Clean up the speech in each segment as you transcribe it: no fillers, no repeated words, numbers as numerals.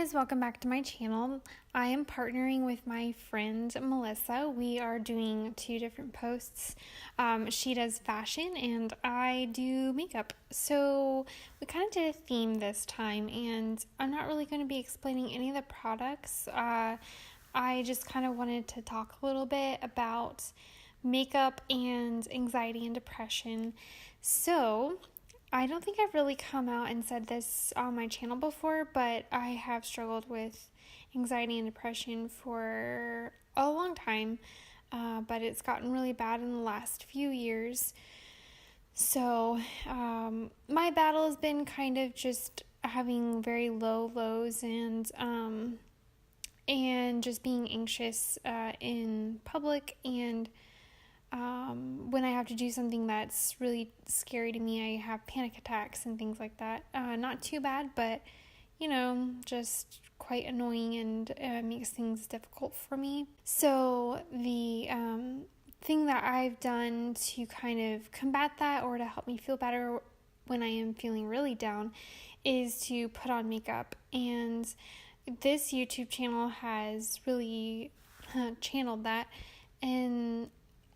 guys, welcome back to my channel. I am partnering with my friend Melissa. We are doing two different posts. She does fashion and I do makeup. So we kind of did a theme this time, and I'm not really going to be explaining any of the products. I just kind of wanted to talk a little bit about makeup and anxiety and depression. So I don't think I've really come out and said this on my channel before, but I have struggled with anxiety and depression for a long time, but it's gotten really bad in the last few years. So my battle has been kind of just having very low lows and just being anxious in public, and when I have to do something that's really scary to me, I have panic attacks and things like that. Not too bad, but, just quite annoying, and makes things difficult for me. So the thing that I've done to kind of combat that, or to help me feel better when I am feeling really down, is to put on makeup. And this YouTube channel has really channeled that, and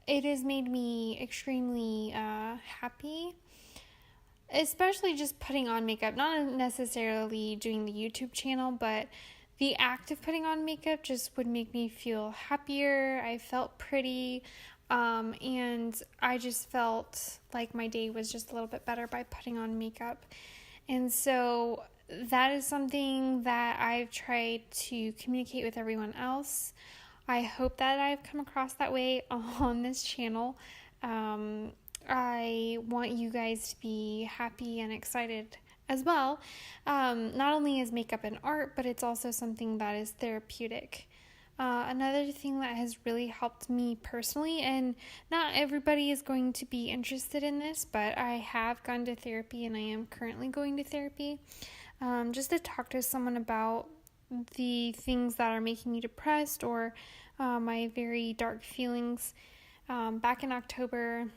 it has made me extremely happy, especially just putting on makeup. Not necessarily doing the YouTube channel, but the act of putting on makeup just would make me feel happier. I felt pretty, and I just felt like my day was just a little bit better by putting on makeup. And so that is something that I've tried to communicate with everyone else. I hope that I've come across that way on this channel. I want you guys to be happy and excited as well. Not only is makeup an art, but it's also something that is therapeutic. Another thing that has really helped me personally, and not everybody is going to be interested in this, but I have gone to therapy and I am currently going to therapy, just to talk to someone about the things that are making me depressed, or my very dark feelings. Back in October,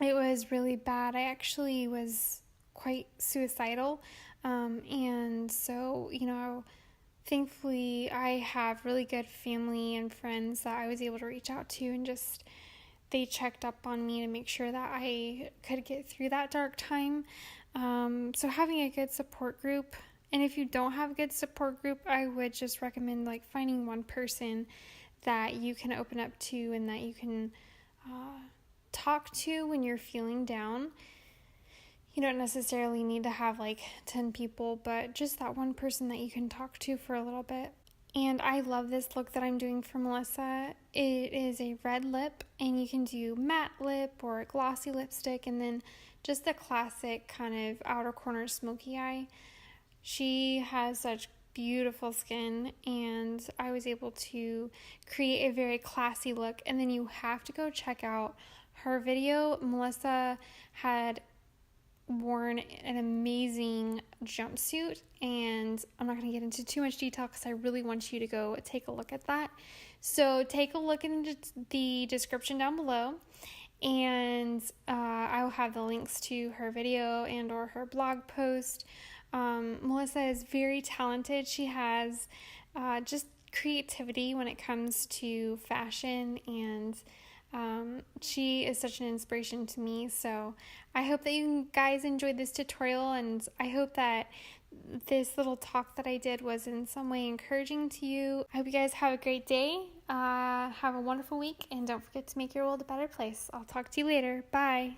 it was really bad. I actually was quite suicidal, and so, thankfully I have really good family and friends that I was able to reach out to, and just they checked up on me to make sure that I could get through that dark time. So having a good support group. And if you don't have a good support group, I would just recommend finding one person that you can open up to and that you can talk to when you're feeling down. You don't necessarily need to have 10 people, but just that one person that you can talk to for a little bit. And I love this look that I'm doing for Melissa. It is a red lip, and you can do matte lip or a glossy lipstick, and then just the classic kind of outer corner smoky eye. She has such beautiful skin, and I was able to create a very classy look. And then you have to go check out her video. Melissa had worn an amazing jumpsuit, and I'm not going to get into too much detail because I really want you to go take a look at that. So take a look in the description down below, and I will have the links to her video and or her blog post. Melissa is very talented. She has just creativity when it comes to fashion, and she is such an inspiration to me. So I hope that you guys enjoyed this tutorial, and I hope that this little talk that I did was in some way encouraging to you. I hope you guys have a great day, have a wonderful week, and don't forget to make your world a better place. I'll talk to you later. Bye.